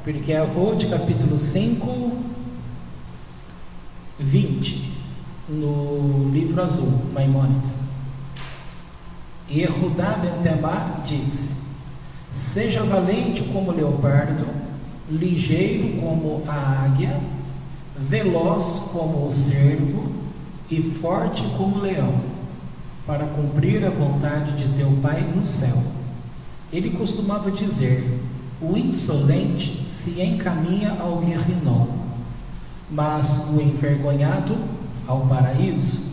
Pirkei Avot, capítulo 5, 20, no livro azul, Maimônides. Yehudá ben Temá disse: seja valente como o leopardo, ligeiro como a águia, veloz como o cervo e forte como o leão, para cumprir a vontade de teu Pai no céu. Ele costumava dizer: o insolente se encaminha ao Guerrinom, mas o envergonhado ao paraíso.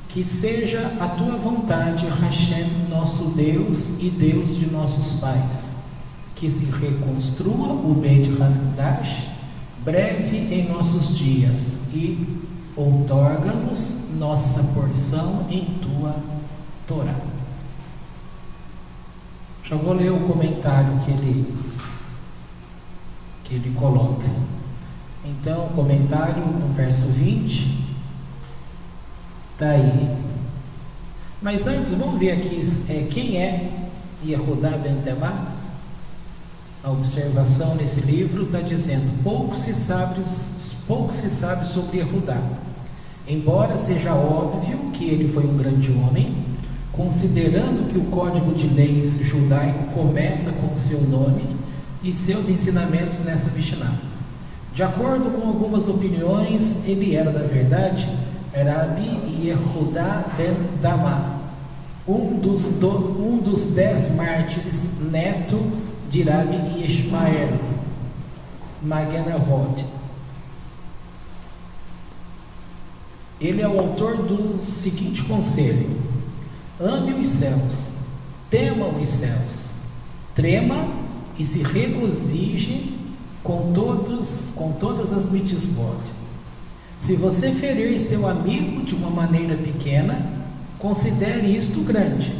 Que seja a tua vontade, Hashem, nosso Deus e Deus de nossos pais, que se reconstrua o Beit Hamikdash breve em nossos dias e outorga-nos nossa porção em tua Torá. Já vou ler o comentário que ele coloca. Então, o comentário no verso 20 está aí. Mas antes, vamos ver aqui quem é Yehudá ben Temá. A observação nesse livro está dizendo: pouco se sabe sobre Yehudá, embora seja óbvio que ele foi um grande homem, considerando que o código de leis judaico começa com seu nome e seus ensinamentos nessa Mishnah. De acordo com algumas opiniões, ele era, na verdade, Rabi Yehudá ben Damá, um dos 10 mártires, neto de Rabi Yishmael Magen Avot. Ele é o autor do seguinte conselho: ame os céus, tema os céus, trema e se regozije com todas as mitzvot. Se você ferir seu amigo de uma maneira pequena, considere isto grande.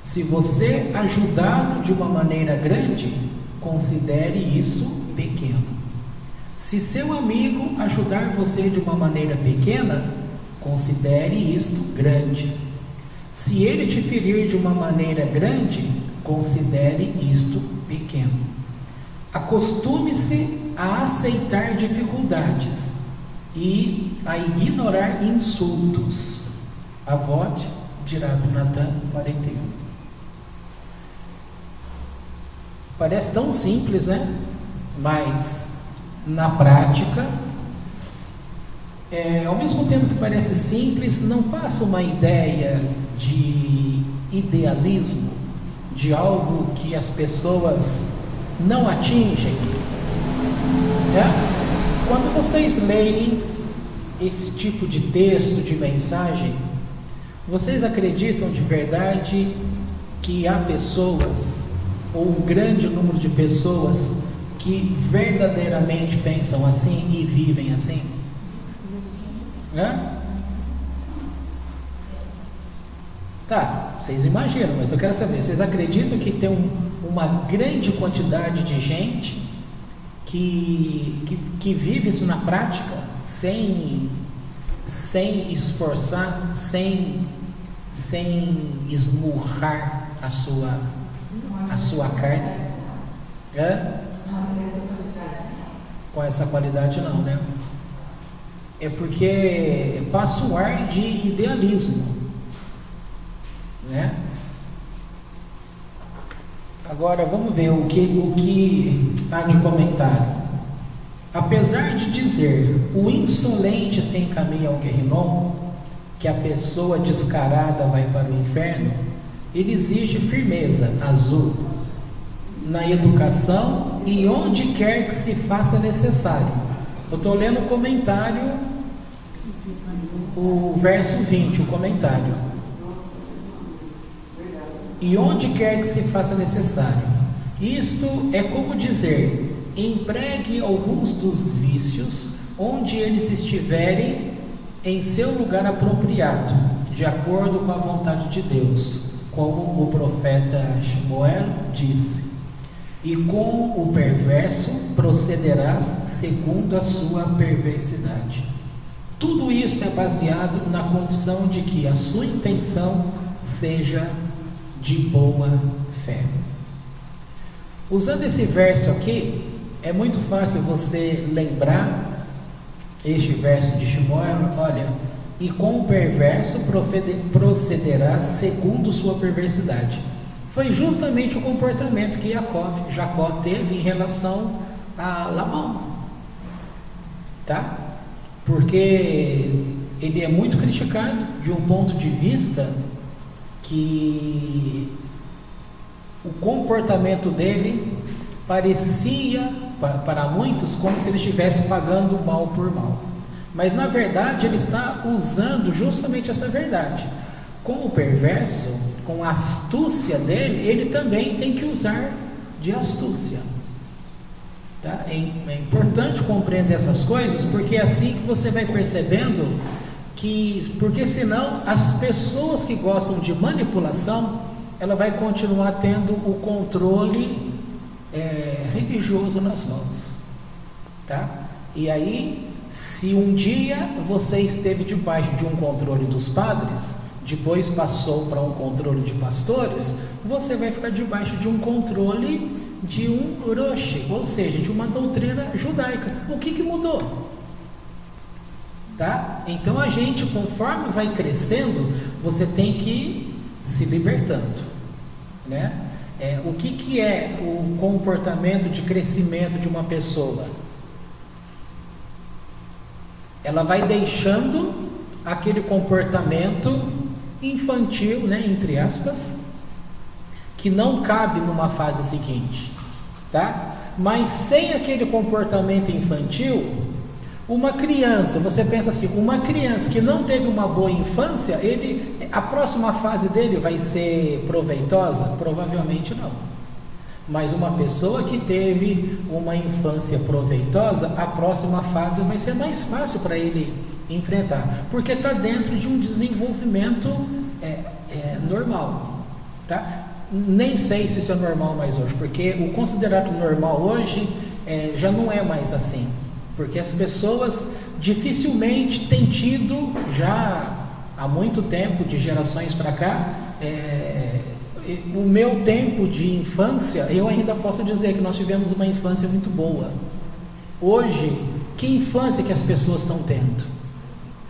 Se você ajudá-lo de uma maneira grande, considere isso pequeno. Se seu amigo ajudar você de uma maneira pequena, considere isto grande. Se ele te ferir de uma maneira grande, considere isto pequeno. Acostume-se a aceitar dificuldades e a ignorar insultos. Avot de Rabi Natan 41. Parece tão simples, né? Mas na prática, ao mesmo tempo que parece simples, não passa uma ideia de idealismo, de algo que as pessoas não atingem, né? Quando vocês leem esse tipo de texto, de mensagem, vocês acreditam de verdade que há pessoas, ou um grande número de pessoas, que verdadeiramente pensam assim e vivem assim? Né? Tá, vocês imaginam, mas eu quero saber, vocês acreditam que tem uma grande quantidade de gente que vive isso na prática, sem esforçar, sem esmurrar a sua carne? Com essa qualidade não, né? É porque passa um ar de idealismo, né? Agora vamos ver o que há de comentário. Apesar de dizer o insolente se encaminha ao Guerrinom, que a pessoa descarada vai para o inferno, ele exige firmeza, azul, na educação e onde quer que se faça necessário. Eu estou lendo o comentário, o verso 20, o comentário. E onde quer que se faça necessário. Isto é como dizer: empregue alguns dos vícios onde eles estiverem em seu lugar apropriado, de acordo com a vontade de Deus, como o profeta Shmuel disse: e com o perverso procederás segundo a sua perversidade. Tudo isto é baseado na condição de que a sua intenção seja de boa fé. Usando esse verso aqui, é muito fácil você lembrar este verso de Shmuel, olha, e com o perverso procederá segundo sua perversidade. Foi justamente o comportamento que Jacó teve em relação a Labão, tá? Porque ele é muito criticado de um ponto de vista que o comportamento dele parecia, para muitos, como se ele estivesse pagando mal por mal. Mas na verdade ele está usando justamente essa verdade. Com o perverso, com a astúcia dele, ele também tem que usar de astúcia. Tá? É importante compreender essas coisas, porque é assim que você vai percebendo que, porque senão as pessoas que gostam de manipulação, ela vai continuar tendo o controle religioso nas mãos, tá? E aí, se um dia você esteve debaixo de um controle dos padres, depois passou para um controle de pastores, você vai ficar debaixo de um controle de um Rosh, ou seja, de uma doutrina judaica. O que mudou? Tá? Então a gente, conforme vai crescendo, você tem que ir se libertando, né? O que é o comportamento de crescimento de uma pessoa? Ela vai deixando aquele comportamento infantil, né, entre aspas, que não cabe numa fase seguinte, tá? Mas sem aquele comportamento infantil, uma criança, você pensa assim, uma criança que não teve uma boa infância, a próxima fase dele vai ser proveitosa? Provavelmente não. Mas uma pessoa que teve uma infância proveitosa, a próxima fase vai ser mais fácil para ele enfrentar, porque está dentro de um desenvolvimento normal, tá? Nem sei se isso é normal mais hoje, porque o considerado normal hoje já não é mais assim, porque as pessoas dificilmente têm tido, já há muito tempo, de gerações para cá, o meu tempo de infância, eu ainda posso dizer que nós tivemos uma infância muito boa. Hoje, que infância que as pessoas estão tendo?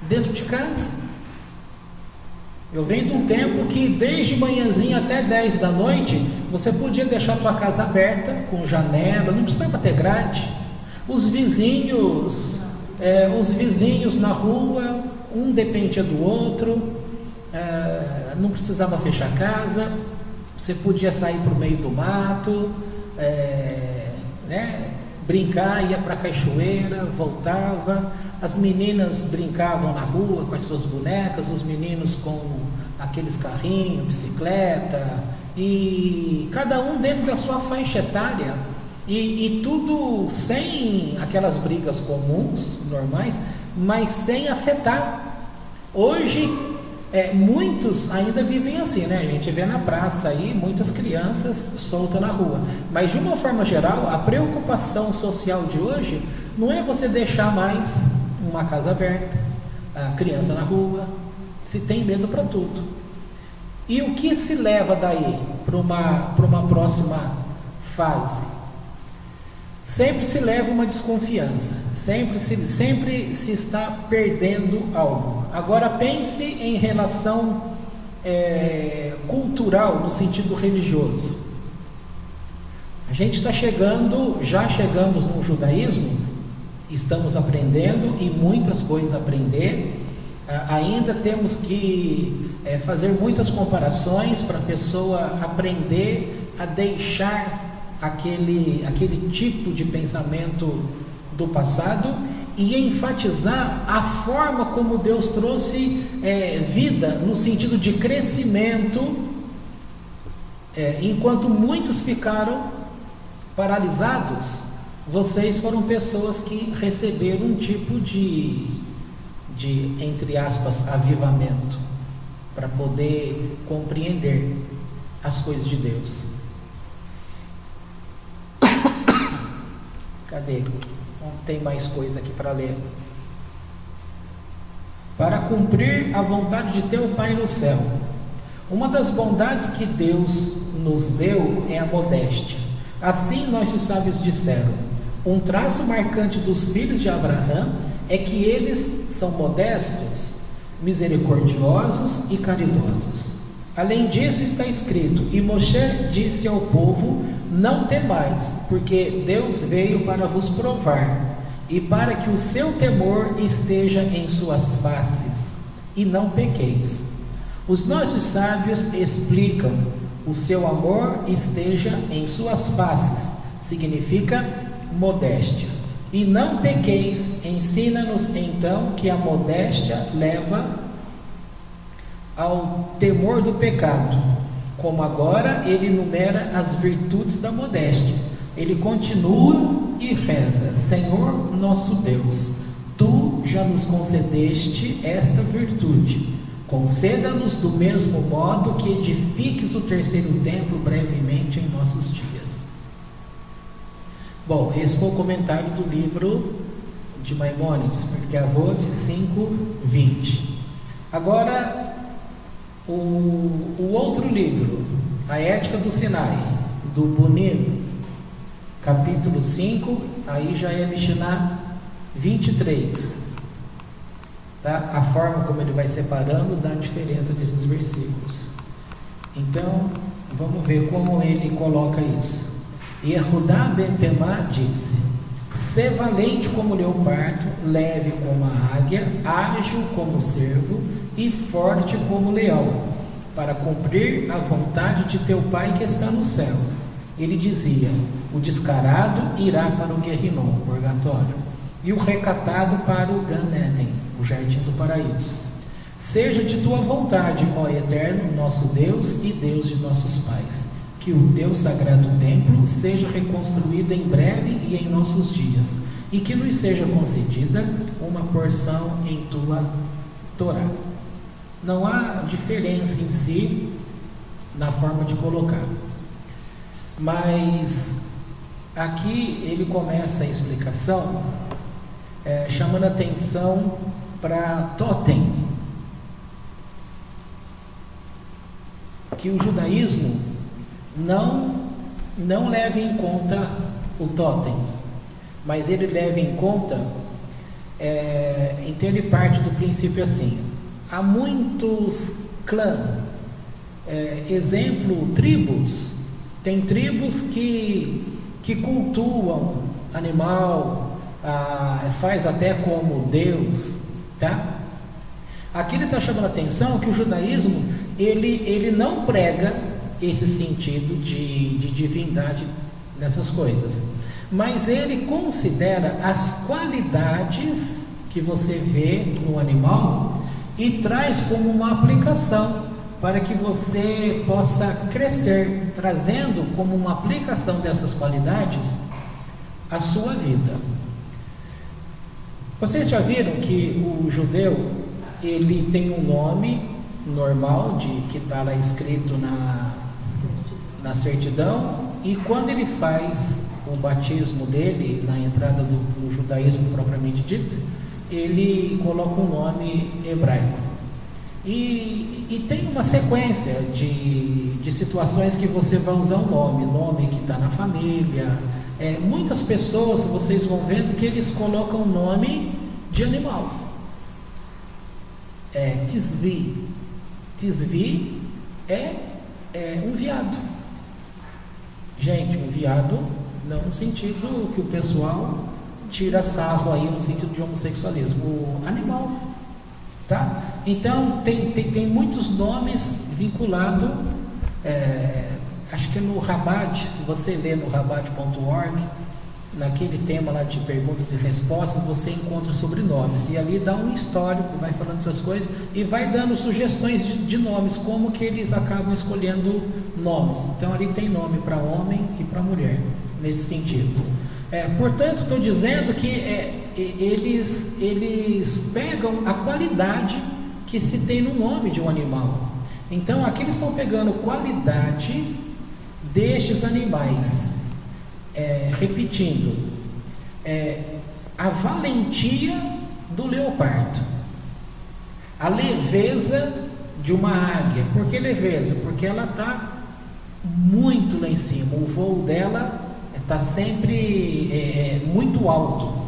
Dentro de casa. Eu venho de um tempo que desde manhãzinha até 10 da noite, você podia deixar a tua casa aberta, com janela, não precisava ter grade. Os vizinhos na rua, um dependia do outro, não precisava fechar a casa, você podia sair para o meio do mato, brincar, ia para a cachoeira, voltava, as meninas brincavam na rua com as suas bonecas, os meninos com aqueles carrinhos, bicicleta, e cada um dentro da sua faixa etária, e tudo sem aquelas brigas comuns, normais, mas sem afetar. Hoje, muitos ainda vivem assim, né? A gente vê na praça aí muitas crianças soltas na rua, mas de uma forma geral, a preocupação social de hoje não é você deixar mais uma casa aberta, a criança na rua, se tem medo para tudo. E o que se leva daí para uma próxima fase? Sempre se leva uma desconfiança, sempre se está perdendo algo. Agora pense em relação cultural, no sentido religioso. A gente está já chegamos no judaísmo, estamos aprendendo e muitas coisas a aprender. Ainda temos que fazer muitas comparações para a pessoa aprender a deixar aquele tipo de pensamento do passado e enfatizar a forma como Deus trouxe vida, no sentido de crescimento, enquanto muitos ficaram paralisados. Vocês foram pessoas que receberam um tipo de entre aspas, avivamento, para poder compreender as coisas de Deus. Cadê? Não tem mais coisa aqui para ler. Para cumprir a vontade de teu Pai no céu. Uma das bondades que Deus nos deu é a modéstia. Assim nossos sábios disseram: Um traço marcante dos filhos de Abraão é que eles são modestos, misericordiosos e caridosos. Além disso, está escrito: e Moshe disse ao povo: não temais, porque Deus veio para vos provar, e para que o seu temor esteja em suas faces, e não pequeis. Os nossos sábios explicam: o seu amor esteja em suas faces, significa modéstia. E não pequeis, ensina-nos então que a modéstia leva ao temor do pecado. Como agora ele enumera as virtudes da modéstia, ele continua e reza: Senhor nosso Deus, tu já nos concedeste esta virtude, conceda-nos do mesmo modo que edifiques o terceiro templo brevemente em nossos dias. Bom, esse foi o comentário do livro de Maimônides, Pirkei-Avot 5:20. Agora, o outro livro, A Ética do Sinai, do Bunim, capítulo 5, aí já é Mishnah 23, tá? A forma como ele vai separando dá a diferença desses versículos. Então, vamos ver como ele coloca isso. Yehudá ben Temá disse: sê valente como leopardo, leve como a águia, ágil como o cervo e forte como o leão, para cumprir a vontade de teu Pai que está no céu. Ele dizia: o descarado irá para o Guerrinom, o purgatório, e o recatado para o Gan Eden, o jardim do paraíso. Seja de tua vontade, ó Eterno, nosso Deus e Deus de nossos pais, que o teu sagrado templo seja reconstruído em breve e em nossos dias, e que nos seja concedida uma porção em tua Torá. Não há diferença em si na forma de colocar, mas aqui ele começa a explicação chamando atenção para totem, que o judaísmo não leva em conta o totem, mas ele leva em conta, então ele parte do princípio assim: há muitos clãs, exemplo, tribos, tem tribos que cultuam animal, faz até como Deus, tá? Aqui ele está chamando a atenção que o judaísmo ele não prega esse sentido de divindade nessas coisas, mas ele considera as qualidades que você vê no animal e traz como uma aplicação para que você possa crescer, trazendo como uma aplicação dessas qualidades a sua vida. Vocês já viram que o judeu ele tem um nome normal que está lá escrito na certidão, e quando ele faz o batismo dele na entrada do judaísmo propriamente dito, ele coloca um nome hebraico, e tem uma sequência de situações que você vai usar o nome que está na família. Muitas pessoas, vocês vão vendo que eles colocam nome de animal. Tisvi. Tisvi é um veado. Gente, um veado não no sentido que o pessoal tira sarro aí, no sentido de homossexualismo. O animal, tá? Então tem muitos nomes vinculados, acho que é no Rabat, se você ler no rabat.org, naquele tema lá de perguntas e respostas, você encontra sobrenomes, e ali dá um histórico, vai falando essas coisas e vai dando sugestões de nomes, como que eles acabam escolhendo nomes. Então ali tem nome para homem e para mulher, nesse sentido. Portanto, estou dizendo que eles pegam a qualidade que se tem no nome de um animal. Então aqui eles estão pegando qualidade destes animais, repetindo, a valentia do leopardo, a leveza de uma águia. Por que leveza? Porque ela está muito lá em cima, o voo dela está sempre muito alto.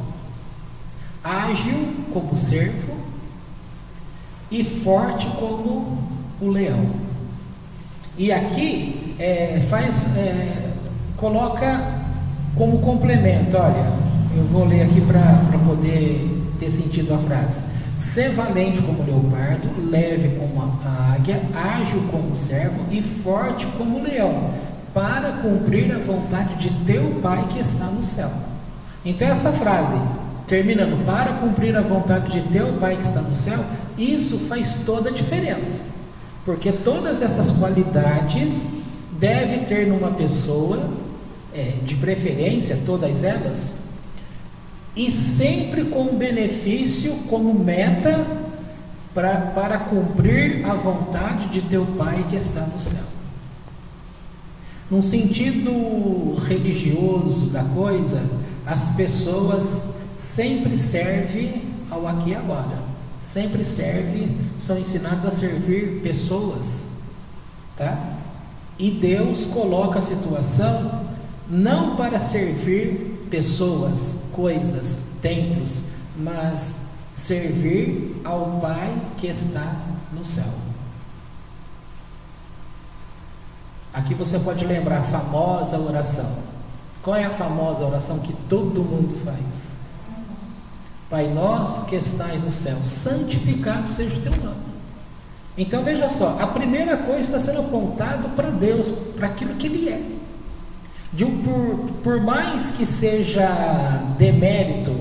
Ágil como cervo e forte como o leão. E aqui coloca como complemento, olha, eu vou ler aqui para poder ter sentido a frase. Ser valente como o leopardo, leve como a águia, ágil como o servo e forte como o leão, para cumprir a vontade de teu Pai que está no céu. Então essa frase, terminando, para cumprir a vontade de teu Pai que está no céu, isso faz toda a diferença, porque todas essas qualidades deve ter numa pessoa, de preferência todas elas, e sempre com benefício como meta para cumprir a vontade de teu Pai que está no céu. Num sentido religioso da coisa, as pessoas sempre servem ao aqui e agora, sempre são ensinados a servir pessoas, tá? E Deus coloca a situação não para servir pessoas, coisas, templos, mas servir ao Pai que está no céu. Aqui você pode lembrar a famosa oração. Qual é a famosa oração que todo mundo faz? Pai nosso que estais no céu, santificado seja o teu nome. Então veja só, a primeira coisa está sendo apontado para Deus, para aquilo que Ele é. Por mais que seja demérito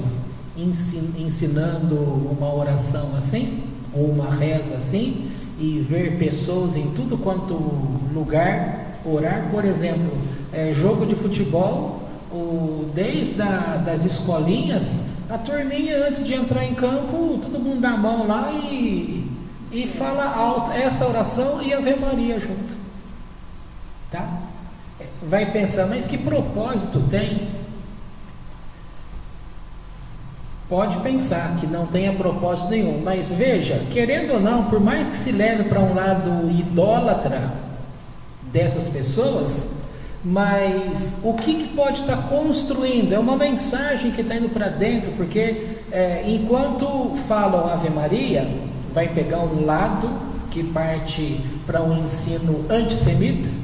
ensinando uma oração assim, ou uma reza assim, e ver pessoas em tudo quanto lugar orar, por exemplo, jogo de futebol, desde das escolinhas, a turminha antes de entrar em campo, todo mundo dá a mão lá e fala alto essa oração e Ave Maria junto, tá? Vai pensar, mas que propósito tem? Pode pensar que não tenha propósito nenhum, mas veja, querendo ou não, por mais que se leve para um lado idólatra dessas pessoas, mas o que pode estar construindo? É uma mensagem que está indo para dentro, porque enquanto falam Ave Maria, vai pegar um lado que parte para um ensino antissemita.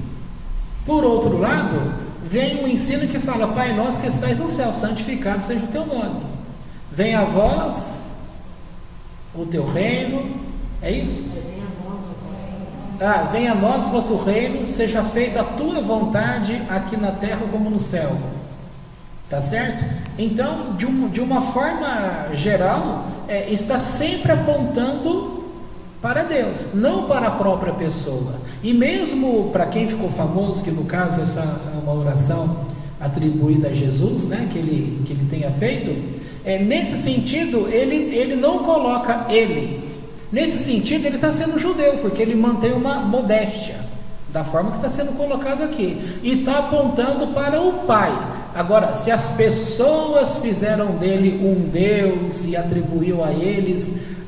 Por outro lado, vem um ensino que fala: Pai nosso que estais no céu, santificado seja o teu nome. Venha a vós o teu reino. É isso? Venha a nós o vosso reino, seja feita a tua vontade aqui na terra como no céu. Tá certo? Então, de uma forma geral, está sempre apontando para Deus, não para a própria pessoa. E mesmo para quem ficou famoso, que no caso essa é uma oração atribuída a Jesus, né, que ele tenha feito, nesse sentido ele não coloca ele. Nesse sentido ele está sendo judeu, porque ele mantém uma modéstia, da forma que está sendo colocado aqui, e está apontando para o Pai. Agora, se as pessoas fizeram dele um Deus e atribuiu a eles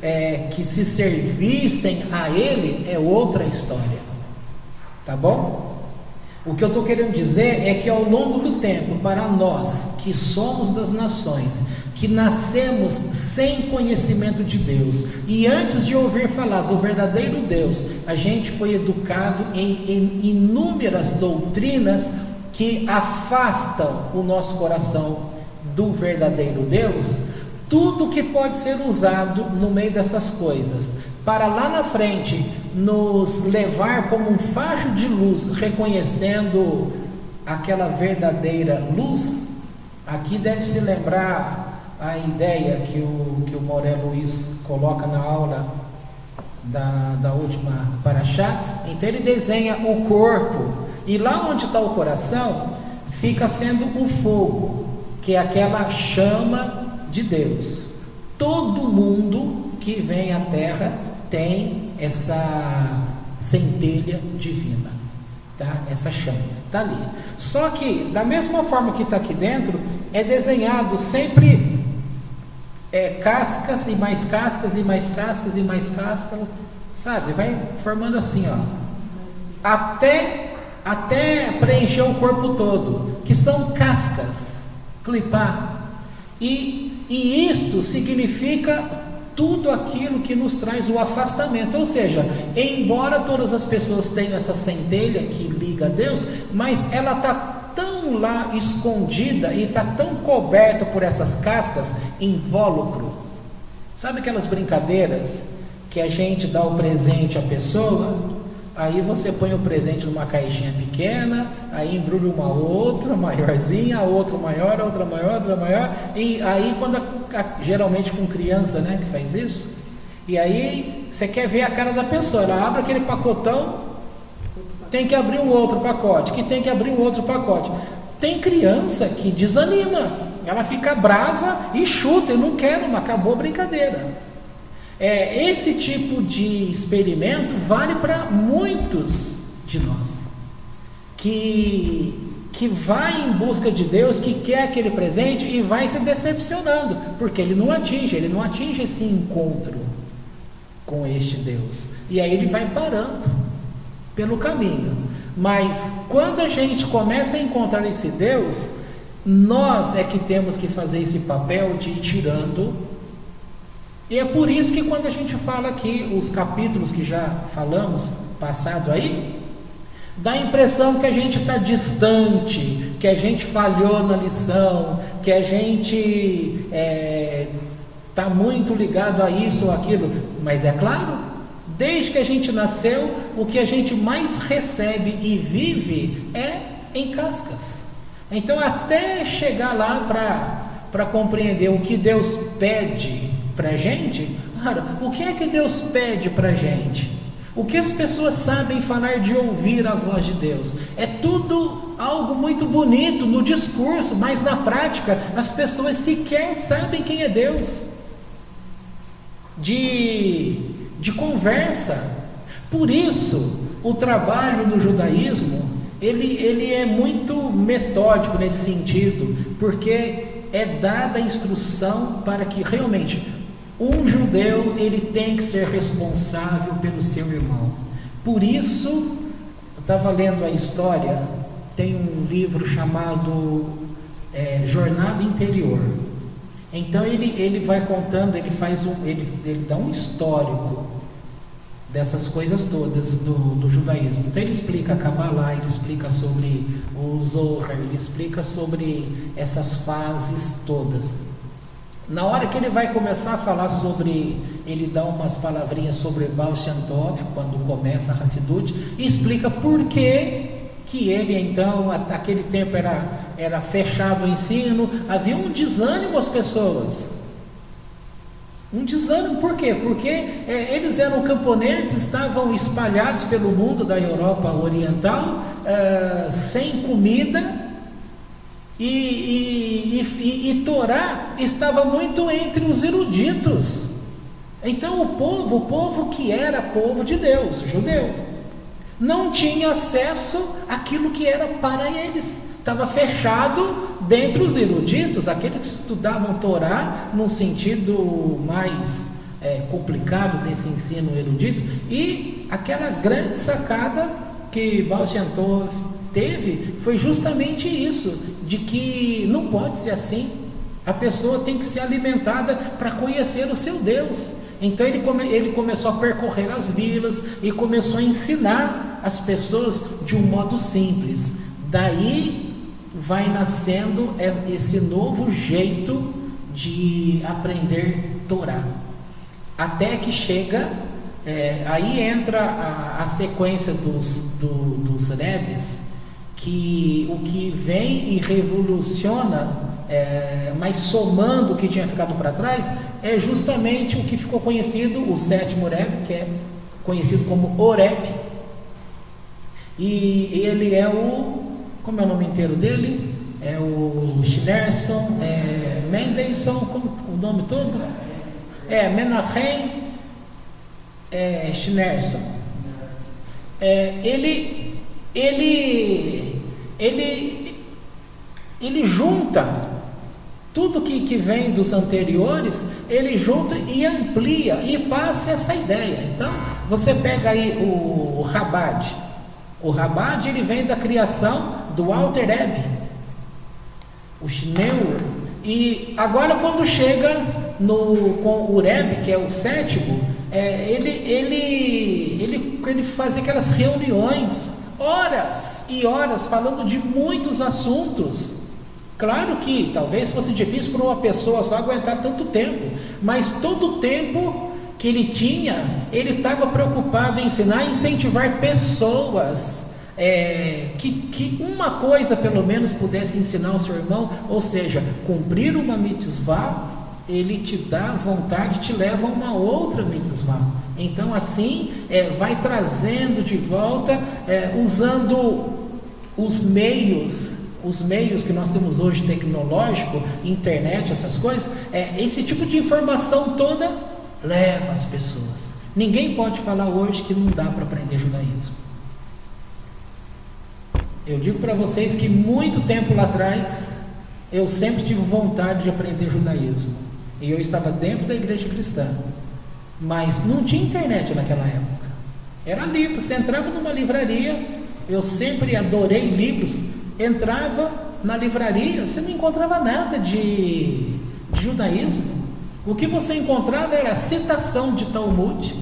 que se servissem a ele, é outra história, tá bom? O que eu estou querendo dizer é que ao longo do tempo, para nós que somos das nações, que nascemos sem conhecimento de Deus, e antes de ouvir falar do verdadeiro Deus, a gente foi educado em inúmeras doutrinas que afastam o nosso coração do verdadeiro Deus. Tudo que pode ser usado no meio dessas coisas para lá na frente nos levar como um facho de luz, reconhecendo aquela verdadeira luz. Aqui deve se lembrar a ideia que o Moré Luiz coloca na aula da última paraxá. Então ele desenha o corpo, e lá onde está o coração fica sendo o fogo, que é aquela chama de Deus. Todo mundo que vem à terra tem essa centelha divina, tá? Essa chama está ali. Só que da mesma forma que está aqui dentro, é desenhado sempre cascas e mais cascas e mais cascas e mais cascas, sabe? Vai formando assim, ó, até até preencher o corpo todo, que são cascas, clipá. E isto significa tudo aquilo que nos traz o afastamento. Ou seja, embora todas as pessoas tenham essa centelha que liga a Deus, mas ela está tão lá escondida e está tão coberta por essas cascas, invólucro. Sabe aquelas brincadeiras que a gente dá o presente à pessoa? Aí você põe o presente numa caixinha pequena, aí embrulha uma outra maiorzinha, a outra maior, outra maior, outra maior, e aí geralmente com criança, né, que faz isso, e aí você quer ver a cara da pessoa, ela abre aquele pacotão, tem que abrir um outro pacote, que tem que abrir um outro pacote. Tem criança que desanima, ela fica brava e chuta, eu não quero, mas acabou a brincadeira. Esse tipo de experimento vale para muitos de nós, que vai em busca de Deus, que quer aquele presente e vai se decepcionando, porque ele não atinge esse encontro com este Deus, e aí ele vai parando pelo caminho. Mas quando a gente começa a encontrar esse Deus, nós é que temos que fazer esse papel de ir tirando. E é por isso que quando a gente fala aqui, os capítulos que já falamos, passado aí, dá a impressão que a gente está distante, que a gente falhou na lição, que a gente está muito ligado a isso ou aquilo. Mas é claro, desde que a gente nasceu, o que a gente mais recebe e vive é em cascas. Então, até chegar lá para compreender o que Deus pede para a gente, cara, o que é que Deus pede para a gente? O que as pessoas sabem falar de ouvir a voz de Deus? É tudo algo muito bonito no discurso, mas na prática as pessoas sequer sabem quem é Deus. De conversa. Por isso, o trabalho no judaísmo, ele é muito metódico nesse sentido, porque é dada a instrução para que realmente um judeu, ele tem que ser responsável pelo seu irmão. Por isso, eu estava lendo a história, tem um livro chamado Jornada Interior. Então ele vai contando, ele dá um histórico dessas coisas todas do judaísmo. Então ele explica a Kabbalah, ele explica sobre o Zohar, ele explica sobre essas fases todas. Na hora que ele vai começar a falar ele dá umas palavrinhas sobre Baal Shem Tov, quando começa a Hassidut, e explica por que ele, então, naquele tempo era fechado o ensino, havia um desânimo às pessoas. Um desânimo, por quê? Porque eles eram camponeses, estavam espalhados pelo mundo da Europa Oriental, sem comida, e Torá estava muito entre os eruditos. Então o povo que era povo de Deus, judeu, não tinha acesso àquilo que era para eles, estava fechado dentre os eruditos, aqueles que estudavam Torá num sentido mais complicado desse ensino erudito. E aquela grande sacada que Baal Shem Tov teve foi justamente isso, de que não pode ser assim. A pessoa tem que ser alimentada para conhecer o seu Deus. Então ele começou a percorrer as vilas e começou a ensinar as pessoas de um modo simples. Daí vai nascendo esse novo jeito de aprender Torá, até que chega, aí entra a sequência dos rebes, que o que vem e revoluciona, mas somando o que tinha ficado para trás, é justamente o que ficou conhecido, o sétimo Rebbe, que é conhecido como Oreb. E ele é como é o nome inteiro dele? É o Schneerson, Mendelssohn, como o nome todo? Menachem Schneerson. Ele junta tudo que vem dos anteriores, ele junta e amplia e passa essa ideia. Então, você pega aí o Chabad. O Rabad, ele vem da criação do Alter Rebbe, o Shneur. E agora quando chega com o Rebbe, que é o sétimo, ele fazia aquelas reuniões, horas e horas, falando de muitos assuntos. Claro que talvez fosse difícil para uma pessoa só aguentar tanto tempo, mas todo o tempo que ele tinha, ele estava preocupado em ensinar e incentivar pessoas, que uma coisa pelo menos pudesse ensinar ao seu irmão, ou seja, cumprir uma mitzvah, ele te dá vontade, te leva a uma outra mitzvah. Então assim, vai trazendo de volta, usando os meios que nós temos hoje, tecnológico, internet, essas coisas, esse tipo de informação toda leva as pessoas. Ninguém pode falar hoje que não dá para aprender judaísmo. Eu digo para vocês que muito tempo lá atrás, eu sempre tive vontade de aprender judaísmo, e eu estava dentro da igreja cristã, mas não tinha internet naquela época, era livro. Você entrava numa livraria, eu sempre adorei livros, entrava na livraria, você não encontrava nada de judaísmo. O que você encontrava era citação de Talmud,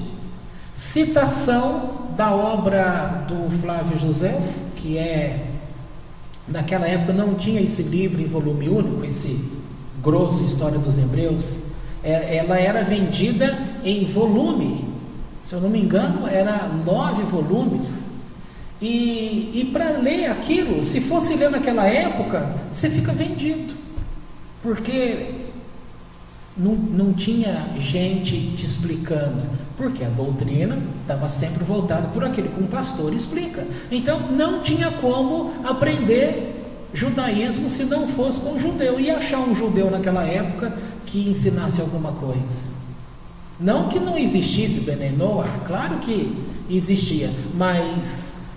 citação da obra do Flávio José, que naquela época não tinha esse livro em volume único, esse grosso História dos Hebreus, ela era vendida em volume, se eu não me engano era 9 volumes, e para ler aquilo, se fosse ler naquela época, você fica vendido, porque não tinha gente te explicando, porque a doutrina estava sempre voltada por aquilo que um pastor explica. Então não tinha como aprender judaísmo se não fosse com um judeu, e achar um judeu naquela época que ensinasse alguma coisa. Não que não existisse Bnei Noach, claro que existia, mas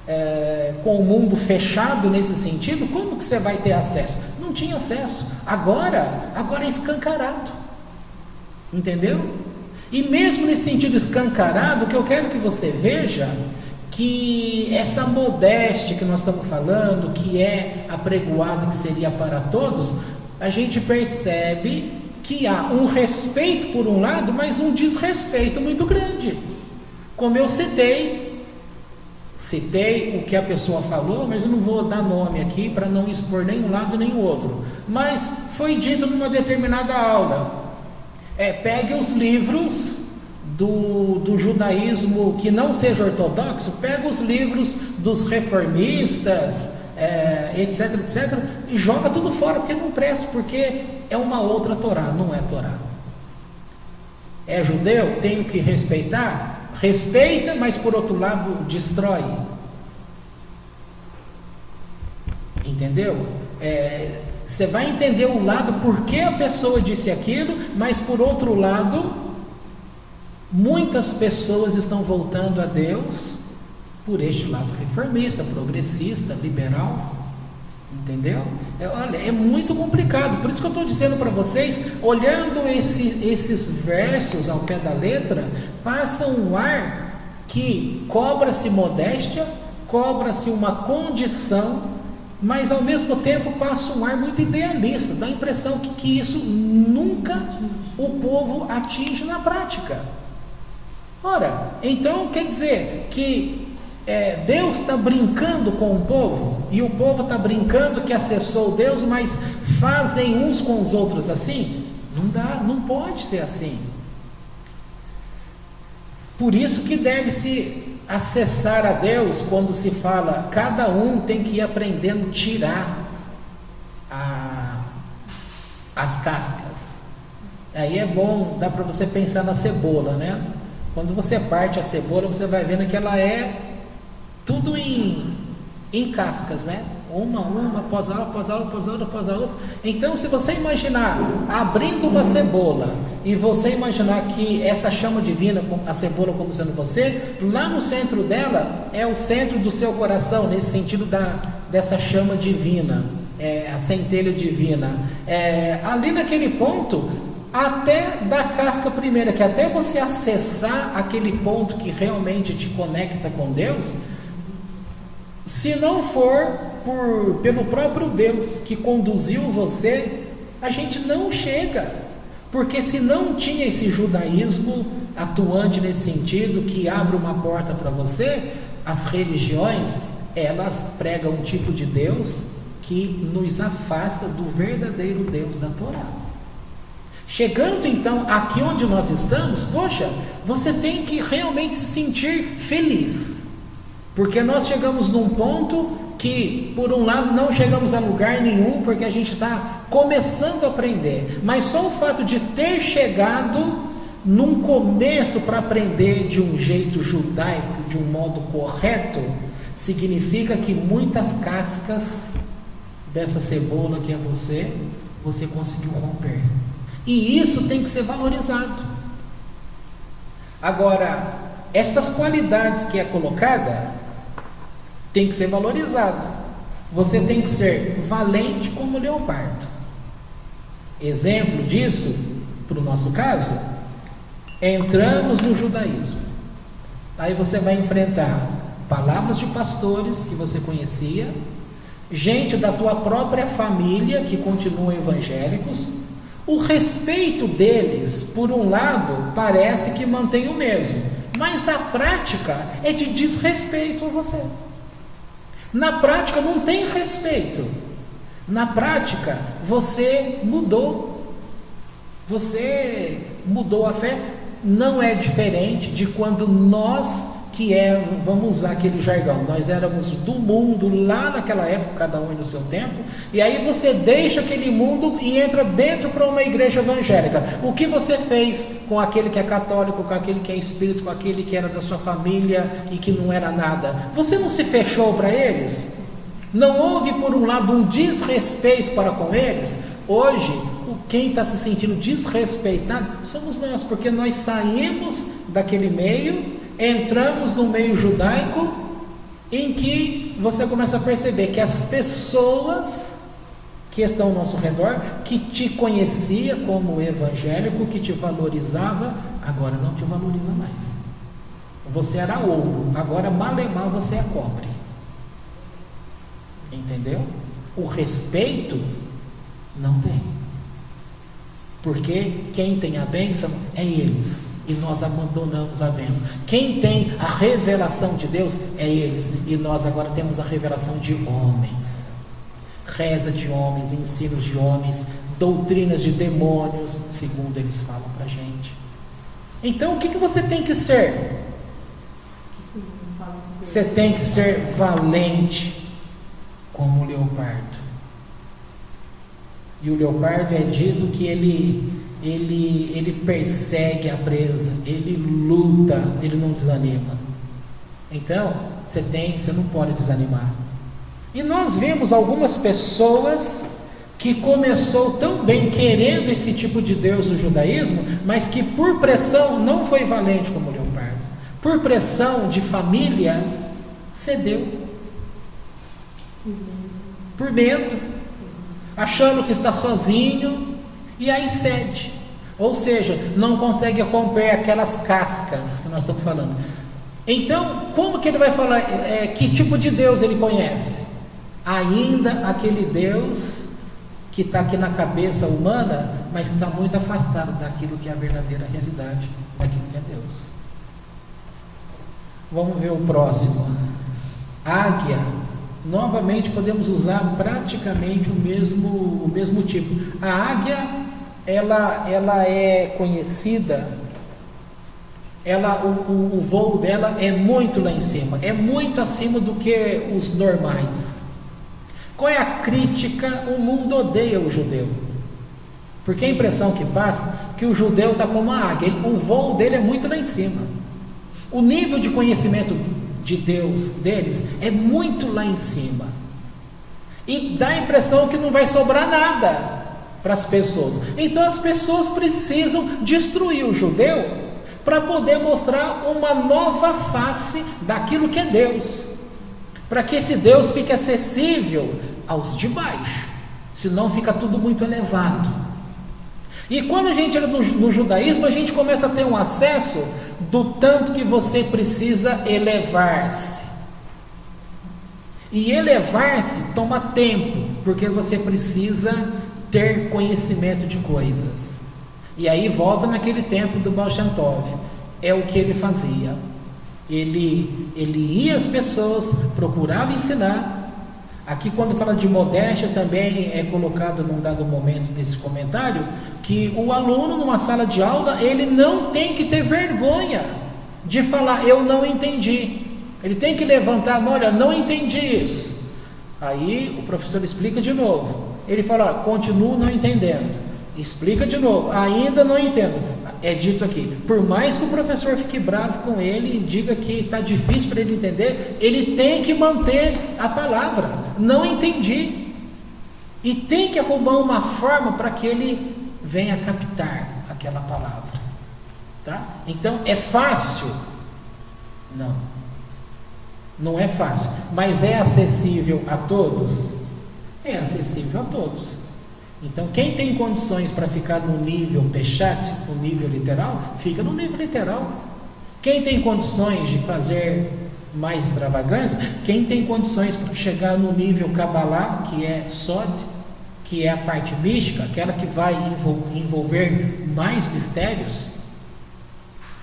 com o mundo fechado nesse sentido, como que você vai ter acesso? Não tinha acesso. Agora é escancarado. Entendeu? E mesmo nesse sentido escancarado, o que eu quero que você veja, que essa modéstia que nós estamos falando, que é apregoada, que seria para todos, a gente percebe que há um respeito por um lado, mas um desrespeito muito grande. Como eu citei o que a pessoa falou, mas eu não vou dar nome aqui para não expor nem um lado nem o outro, mas foi dito numa determinada aula, pegue os livros do judaísmo que não seja ortodoxo, pega os livros dos reformistas, etc, etc, e joga tudo fora, porque não presta, porque é uma outra Torá, não é Torá. É judeu, tenho que respeitar? Respeita, mas por outro lado destrói. Entendeu? Você vai entender um lado por que a pessoa disse aquilo, mas por outro lado, muitas pessoas estão voltando a Deus por este lado reformista, progressista, liberal. Entendeu? Olha, é muito complicado. Por isso que eu estou dizendo para vocês, olhando esses versos ao pé da letra, passa um ar que cobra-se modéstia, cobra-se uma condição, mas ao mesmo tempo passa um ar muito idealista, dá a impressão que isso nunca o povo atinge na prática. Ora, então quer dizer que Deus está brincando com o povo, e o povo está brincando que acessou Deus, mas fazem uns com os outros assim? Não dá, não pode ser assim. Por isso que deve-se acessar a Deus quando se fala, cada um tem que ir aprendendo a tirar as cascas. Aí é bom, dá para você pensar na cebola, né? Quando você parte a cebola, você vai vendo que ela é tudo em cascas, né? Uma após a outra. Então, se você imaginar abrindo uma cebola e você imaginar que essa chama divina, a cebola como sendo você, lá no centro dela é o centro do seu coração, nesse sentido dessa chama divina, a centelha divina. Ali naquele ponto, até da casca primeira, que até você acessar aquele ponto que realmente te conecta com Deus, Se não for pelo próprio Deus que conduziu você, a gente não chega. Porque se não tinha esse judaísmo atuante nesse sentido, que abre uma porta para você, as religiões, elas pregam um tipo de Deus que nos afasta do verdadeiro Deus da Torá. Chegando então aqui onde nós estamos, poxa, você tem que realmente se sentir feliz, porque nós chegamos num ponto que, por um lado, não chegamos a lugar nenhum, porque a gente está começando a aprender, mas só o fato de ter chegado num começo para aprender de um jeito judaico, de um modo correto, significa que muitas cascas dessa cebola que é você conseguiu romper, e isso tem que ser valorizado. Agora, estas qualidades que é colocada tem que ser valorizado. Você tem que ser valente como leopardo. Exemplo disso, para o nosso caso, entramos no judaísmo. Aí você vai enfrentar palavras de pastores que você conhecia, gente da tua própria família que continuam evangélicos. O respeito deles, por um lado, parece que mantém o mesmo, mas a prática é de desrespeito a você. Na prática não tem respeito. Na prática você mudou a fé. Não é diferente de quando nós, vamos usar aquele jargão, nós éramos do mundo lá naquela época, cada um no seu tempo, e aí você deixa aquele mundo e entra dentro para uma igreja evangélica. O que você fez com aquele que é católico, com aquele que é espírita, com aquele que era da sua família e que não era nada? Você não se fechou para eles? Não houve, por um lado, um desrespeito para com eles? Hoje, quem está se sentindo desrespeitado somos nós, porque nós saímos daquele meio, entramos no meio judaico, em que você começa a perceber que as pessoas que estão ao nosso redor, que te conhecia como evangélico, que te valorizava, agora não te valoriza mais. Você era ouro, agora malemar você é cobre. Entendeu? O respeito não tem, porque quem tem a bênção é eles, e nós abandonamos a bênção. Quem tem a revelação de Deus é eles, e nós agora temos a revelação de homens, reza de homens, ensinos de homens, doutrinas de demônios, segundo eles falam para a gente. Então o que você tem que ser? Você tem que ser valente como o leopardo. E o leopardo é dito que ele persegue a presa, ele luta, ele não desanima. Então, você não pode desanimar. E nós vemos algumas pessoas que começou tão bem querendo esse tipo de Deus no judaísmo, mas que por pressão não foi valente como o leopardo. Por pressão de família, cedeu. Por medo, achando que está sozinho, e aí cede. Ou seja, não consegue romper aquelas cascas que nós estamos falando. Então, como que ele vai falar? Que tipo de Deus ele conhece? Ainda aquele Deus que está aqui na cabeça humana, mas que está muito afastado daquilo que é a verdadeira realidade, daquilo que é Deus. Vamos ver o próximo. Águia. Novamente podemos usar praticamente o mesmo tipo. A águia, ela é conhecida, o voo dela é muito lá em cima, é muito acima do que os normais. Qual é a crítica? O mundo odeia o judeu, porque a impressão que passa é que o judeu está como uma águia, o voo dele é muito lá em cima, o nível de conhecimento de Deus deles é muito lá em cima, e dá a impressão que não vai sobrar nada para as pessoas. Então as pessoas precisam destruir o judeu para poder mostrar uma nova face daquilo que é Deus, para que esse Deus fique acessível aos de baixo, senão fica tudo muito elevado. E quando a gente entra no judaísmo, a gente começa a ter um acesso do tanto que você precisa elevar-se. E elevar-se toma tempo, porque você precisa ter conhecimento de coisas. E aí volta naquele tempo do Baal Shem Tov. É o que ele fazia. Ele ia às pessoas, procurava ensinar. Aqui, quando fala de modéstia, também é colocado num dado momento desse comentário, que o aluno numa sala de aula, ele não tem que ter vergonha de falar, eu não entendi. Ele tem que levantar a mão, olha, não entendi isso. Aí o professor explica de novo. Ele fala, olha, continuo não entendendo. Explica de novo, ainda não entendo. É dito aqui, por mais que o professor fique bravo com ele e diga que está difícil para ele entender, ele tem que manter a palavra, não entendi. E tem que arrumar uma forma para que ele venha captar aquela palavra. Tá? Então, é fácil? Não é fácil, mas é acessível a todos? É acessível a todos. Então, quem tem condições para ficar no nível Peshat, no nível literal, fica no nível literal. Quem tem condições de fazer mais extravagância, quem tem condições para chegar no nível Kabbalah, que é Sod, que é a parte mística, aquela que vai envolver mais mistérios,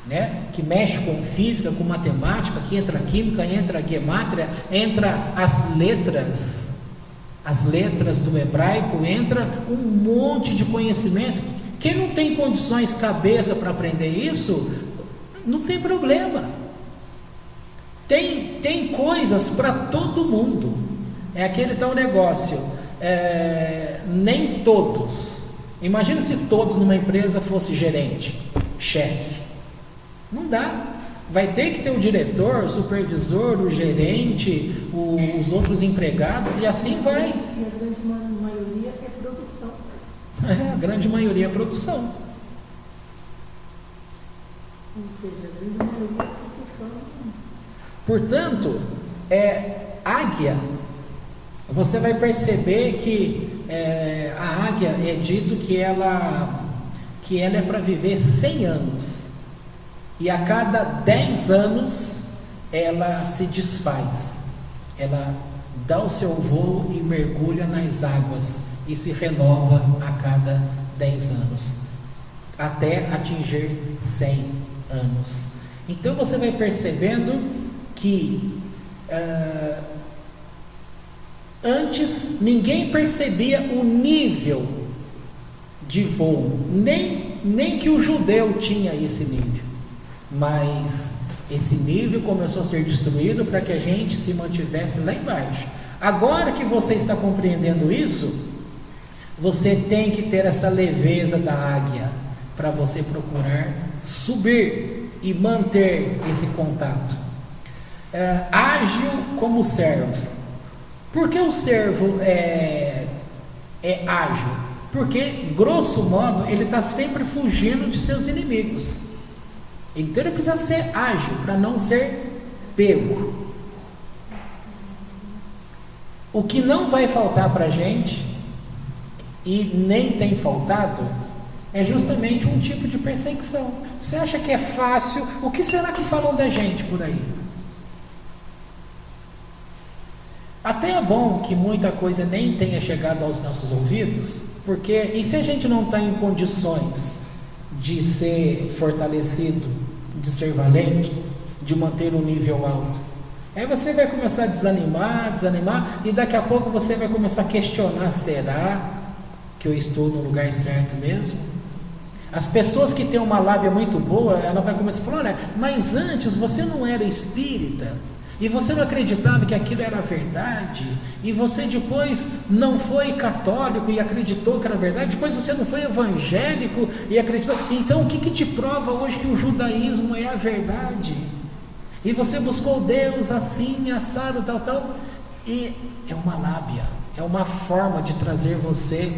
né? Que mexe com física, com matemática, que entra a química, entra a gemátria, entra as letras do hebraico, entra um monte de conhecimento. Quem não tem condições, cabeça para aprender isso, não tem problema. Tem coisas para todo mundo. É aquele tal negócio, nem todos. Imagina se todos numa empresa fosse gerente, chefe. Não dá. Vai ter que ter o diretor, o supervisor, o gerente, os outros empregados, e assim vai. E a grande maioria é produção. A grande maioria é produção. Ou seja, a grande maioria é produção. Portanto, águia, você vai perceber que a águia é dito que ela é para viver 100 anos. E a cada 10 anos ela se desfaz, ela dá o seu voo e mergulha nas águas e se renova a cada 10 anos, até atingir 100 anos. Então você vai percebendo que antes ninguém percebia o nível de voo, nem que o judeu tinha esse nível. Mas esse nível começou a ser destruído para que a gente se mantivesse lá embaixo. Agora que você está compreendendo isso, você tem que ter essa leveza da águia para você procurar subir e manter esse contato. Ágil como o servo. Por que o servo é ágil? Porque, grosso modo, ele está sempre fugindo de seus inimigos. Então ele precisa ser ágil para não ser pego. O que não vai faltar para a gente, e nem tem faltado, é justamente um tipo de perseguição. Você acha que é fácil? O que será que falam da gente por aí? Até é bom que muita coisa nem tenha chegado aos nossos ouvidos, porque e se a gente não está em condições de ser fortalecido, de ser valente, de manter um nível alto? Aí você vai começar a desanimar, e daqui a pouco você vai começar a questionar: será que eu estou no lugar certo mesmo? As pessoas que têm uma lábia muito boa, ela vai começar a falar: olha, mas antes você não era espírita, e você não acreditava que aquilo era verdade, e você depois não foi católico e acreditou que era verdade, depois você não foi evangélico e acreditou, então o que te prova hoje que o judaísmo é a verdade? E você buscou Deus assim, assado, tal, e é uma lábia, é uma forma de trazer você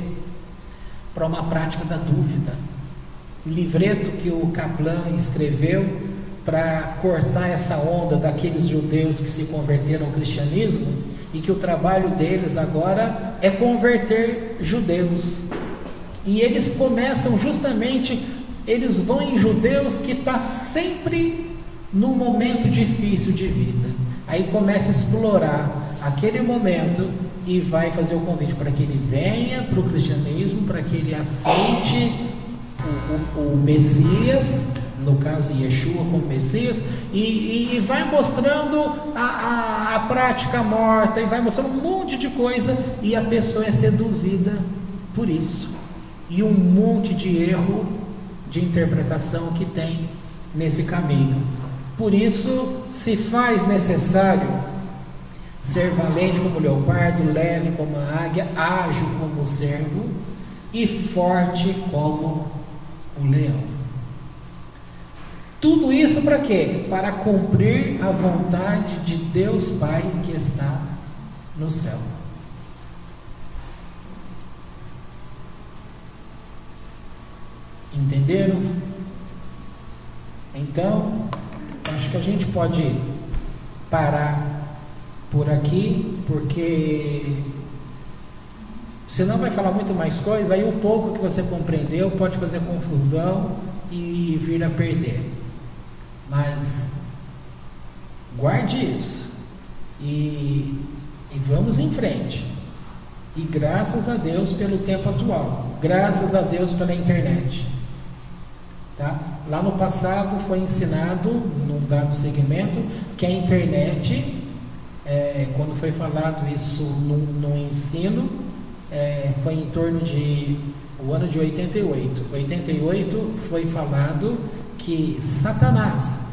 para uma prática da dúvida. O livreto que o Kaplan escreveu para cortar essa onda daqueles judeus que se converteram ao cristianismo, e que o trabalho deles agora é converter judeus, e eles começam justamente, eles vão em judeus que está sempre num momento difícil de vida, aí começa a explorar aquele momento e vai fazer o convite para que ele venha para o cristianismo, para que ele aceite o Messias, no caso Yeshua como Messias, e vai mostrando a prática morta, e vai mostrando um monte de coisa, e a pessoa é seduzida por isso, e um monte de erro de interpretação que tem nesse caminho. Por isso se faz necessário ser valente como o leopardo, leve como a águia, ágil como o cervo e forte como o leão. Tudo isso para quê? Para cumprir a vontade de Deus Pai que está no céu. Entenderam? Então, acho que a gente pode parar por aqui, porque senão vai falar muito mais coisa, aí o pouco que você compreendeu pode fazer confusão e vir a perder. Mas guarde isso e vamos em frente. E graças a Deus pelo tempo atual, graças a Deus pela internet, tá? Lá no passado foi ensinado, num dado segmento, que a internet, quando foi falado isso no ensino, foi em torno de o ano de 88. 88 foi falado que Satanás,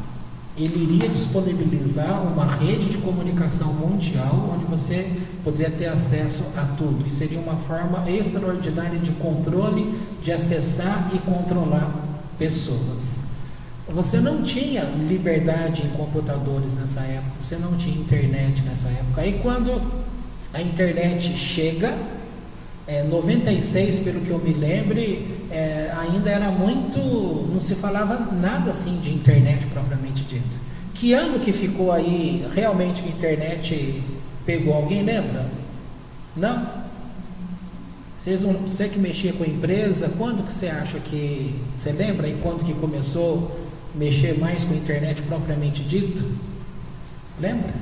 ele iria disponibilizar uma rede de comunicação mundial onde você poderia ter acesso a tudo, e seria uma forma extraordinária de controle, de acessar e controlar pessoas. Você não tinha liberdade em computadores nessa época, você não tinha internet nessa época. Aí quando a internet chega, 96, pelo que eu me lembre, ainda era muito, não se falava nada assim de internet propriamente dita. Que ano que ficou aí realmente que a internet pegou? Alguém lembra? Não? Você que mexia com a empresa, quando que você acha que, você lembra aí quando que começou a mexer mais com a internet propriamente dito? Lembra?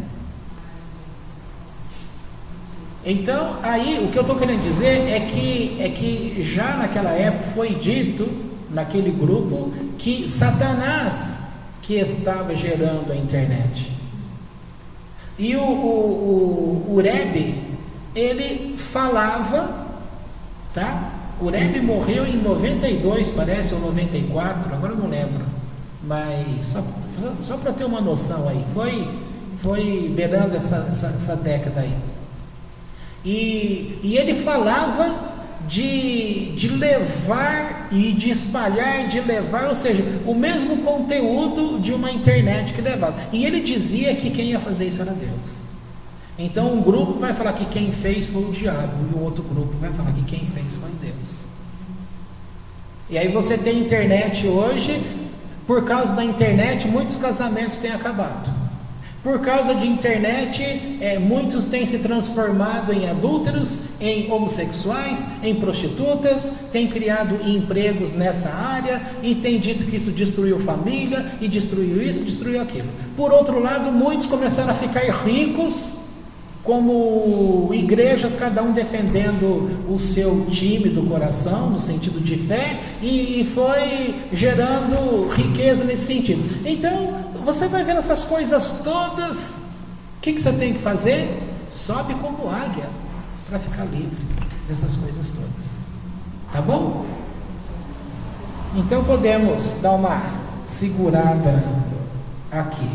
Então, aí o que eu estou querendo dizer é que já naquela época foi dito, naquele grupo, que Satanás que estava gerando a internet. E o Rebbe, ele falava, tá? O Rebbe morreu em 92, parece, ou 94, agora eu não lembro, mas só para ter uma noção aí, foi beirando essa década aí. E ele falava de levar e de espalhar, de levar, ou seja, o mesmo conteúdo de uma internet que levava. E ele dizia que quem ia fazer isso era Deus. Então um grupo vai falar que quem fez foi o diabo, e o outro grupo vai falar que quem fez foi Deus. E aí você tem internet hoje, por causa da internet muitos casamentos têm acabado. Por causa de internet, muitos têm se transformado em adúlteros, em homossexuais, em prostitutas, têm criado empregos nessa área e têm dito que isso destruiu família, e destruiu isso, destruiu aquilo. Por outro lado, muitos começaram a ficar ricos, como igrejas, cada um defendendo o seu time do coração, no sentido de fé, e foi gerando riqueza nesse sentido. Então, você vai vendo essas coisas todas, o que você tem que fazer? Sobe como águia, para ficar livre dessas coisas todas, tá bom? Então podemos dar uma segurada aqui.